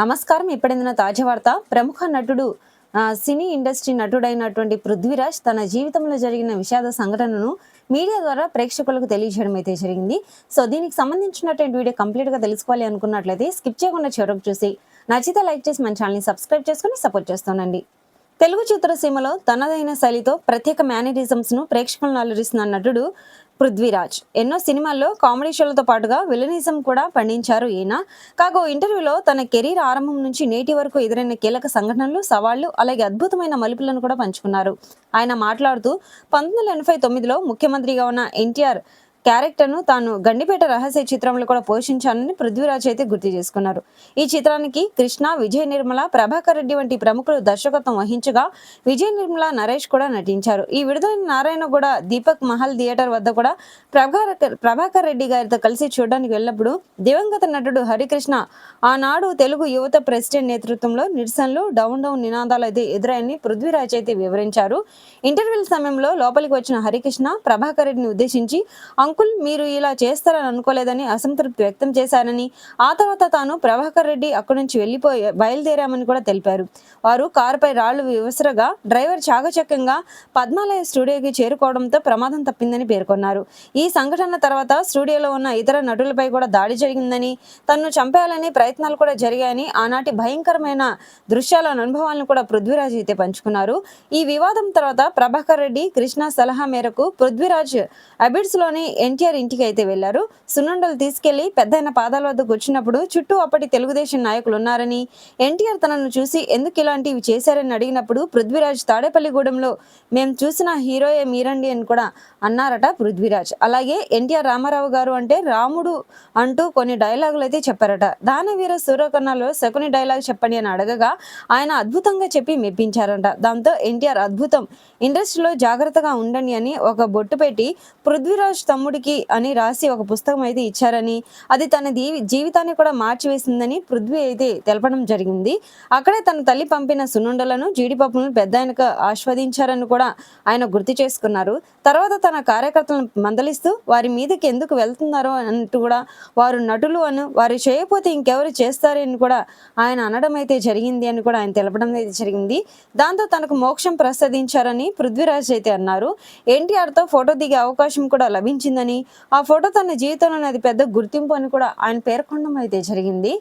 నమస్కారం. ఇప్పుడైన తాజా వార్త. ప్రముఖ నటుడు సినీ ఇండస్ట్రీ నటుడైనటువంటి పృథ్వీరాజ్ తన జీవితంలో జరిగిన విషాద సంఘటనను మీడియా ద్వారా ప్రేక్షకులకు తెలియజేయడం అయితే జరిగింది. సో దీనికి సంబంధించినటువంటి వీడియో కంప్లీట్గా తెలుసుకోవాలి అనుకున్నట్లయితే స్కిప్ చేయకుండా చివరకు చూసి నచ్చితే లైక్ చేసి మన ఛానల్ని సబ్స్క్రైబ్ చేసుకుని సపోర్ట్ చేస్తానండి. తెలుగు చిత్రసీమలో తనదైన శైలితో ప్రత్యేక మేనరిజమ్స్ ను ప్రేక్షకులను అలరిస్తున్న నటుడు పృథ్వీరాజ్ ఎన్నో సినిమాల్లో కామెడీ షోలతో పాటుగా విలనిజం కూడా పండించారు ఈయన. కాగా ఇంటర్వ్యూలో తన కెరీర్ ఆరంభం నుంచి నేటి వరకు ఎదురైన కీలక సంఘటనలు, సవాళ్లు, అలాగే అద్భుతమైన మలుపులను కూడా పంచుకున్నారు. ఆయన మాట్లాడుతూ 1989లో ముఖ్యమంత్రిగా ఉన్న ఎన్టీఆర్ క్యారెక్టర్ను తాను గండిపేట రహస్య చిత్రంలో కూడా పోషించానని పృథ్వీరాజ్ అయితే గుర్తు చేసుకున్నారు. ఈ చిత్రానికి కృష్ణ, విజయ నిర్మల, ప్రభాకర్ రెడ్డి వంటి ప్రముఖులు దర్శకత్వం వహించగా విజయ నిర్మల, నరేష్ కూడా నటించారు. ఈ విడుదలైన నారాయణగూడ దీపక్ మహల్ థియేటర్ వద్ద కూడా ప్రభాకర్ రెడ్డి గారితో కలిసి చూడడానికి వెళ్ళినప్పుడు దివంగత నటుడు హరికృష్ణ ఆనాడు తెలుగు యువత ప్రెసిడెంట్ నేతృత్వంలో నిరసనలు, డౌన్ డౌన్ నినాదాలు అయితే ఎదురని పృథ్వీరాజ్ అయితే వివరించారు. ఇంటర్వ్యూల సమయంలో లోపలికి వచ్చిన హరికృష్ణ ప్రభాకర్ రెడ్డిని ఉద్దేశించి అంకుల్, మీరు ఇలా చేస్తారని అనుకోలేదని అసంతృప్తి వ్యక్తం చేశారని, ఆ తర్వాత తాను ప్రభాకర్ రెడ్డి అక్కడి నుంచి బయలుదేరామని కూడా తెలిపారు. వారు కారుపై రాళ్లు వివసరగా డ్రైవర్ చాకచక్యంగా పద్మాలయ స్టూడియోకి చేరుకోవడంతో ప్రమాదం తప్పిందని పేర్కొన్నారు. ఈ సంఘటన తర్వాత స్టూడియోలో ఉన్న ఇతర నటులపై కూడా దాడి జరిగిందని, తనను చంపేయాలని ప్రయత్నాలు కూడా జరిగాయని, ఆనాటి భయంకరమైన దృశ్యాల అనుభవాలను కూడా పృథ్వీరాజ్ అయితే పంచుకున్నారు. ఈ వివాదం తర్వాత ప్రభాకర్ రెడ్డి, కృష్ణ సలహా మేరకు పృథ్వీరాజ్ అబిడ్స్ లోని ఎన్టీఆర్ ఇంటికి అయితే వెళ్లారు. సున్నుండలు తీసుకెళ్లి పెద్దయిన పాదాల వద్ద కూర్చున్నప్పుడు చుట్టూ అప్పటి తెలుగుదేశం నాయకులు ఉన్నారని, ఎన్టీఆర్ తనను చూసి ఎందుకు ఇలాంటివి చేశారని అడిగినప్పుడు పృథ్వీరాజ్ తాడేపల్లిగూడెంలో మేము చూసిన హీరోయే మీరండి అని కూడా అన్నారట పృథ్వీరాజ్. అలాగే ఎన్టీఆర్ రామారావు గారు అంటే రాముడు అంటూ కొన్ని డైలాగులు అయితే చెప్పారట. దానవీర సూర్యకర్ణలో శకుని డైలాగ్ చెప్పండి అని అడగగా ఆయన అద్భుతంగా చెప్పి మెప్పించారట. దాంతో ఎన్టీఆర్ అద్భుతం, ఇండస్ట్రీలో జాగ్రత్తగా ఉండండి అని ఒక బొట్టు పెట్టి పృథ్వీరాజ్ తమ్ముడికి అని రాసి ఒక పుస్తకం అయితే ఇచ్చారని, అది తన జీవితాన్ని కూడా మార్చివేసిందని పృథ్వీ అయితే తెలపడం జరిగింది. అక్కడే తన తల్లి పంపిన సున్నుండలను, జీడిపప్పులను పెద్ద ఆయనకు ఆస్వాదించారని కూడా ఆయన గుర్తు చేసుకున్నారు. తర్వాత తన కార్యకర్తలను మందలిస్తూ వారి మీదకి ఎందుకు వెళ్తున్నారో అంటూ కూడా వారు నటులు అని, వారు చేయకపోతే ఇంకెవరు చేస్తారని కూడా ఆయన అనడం అయితే జరిగింది అని కూడా ఆయన తెలపడం అయితే జరిగింది. దాంతో తనకు మోక్షం ప్రసాదించారని పృథ్వీరాజ్ అయితే అన్నారు. ఎన్టీఆర్తో ఫోటో దిగే అవకాశం కూడా లభించిందని, ఆ ఫోటో తన జీవితంలోని అది పెద్ద గుర్తింపు అని కూడా ఆయన పేర్కొనడం అయితే జరిగింది.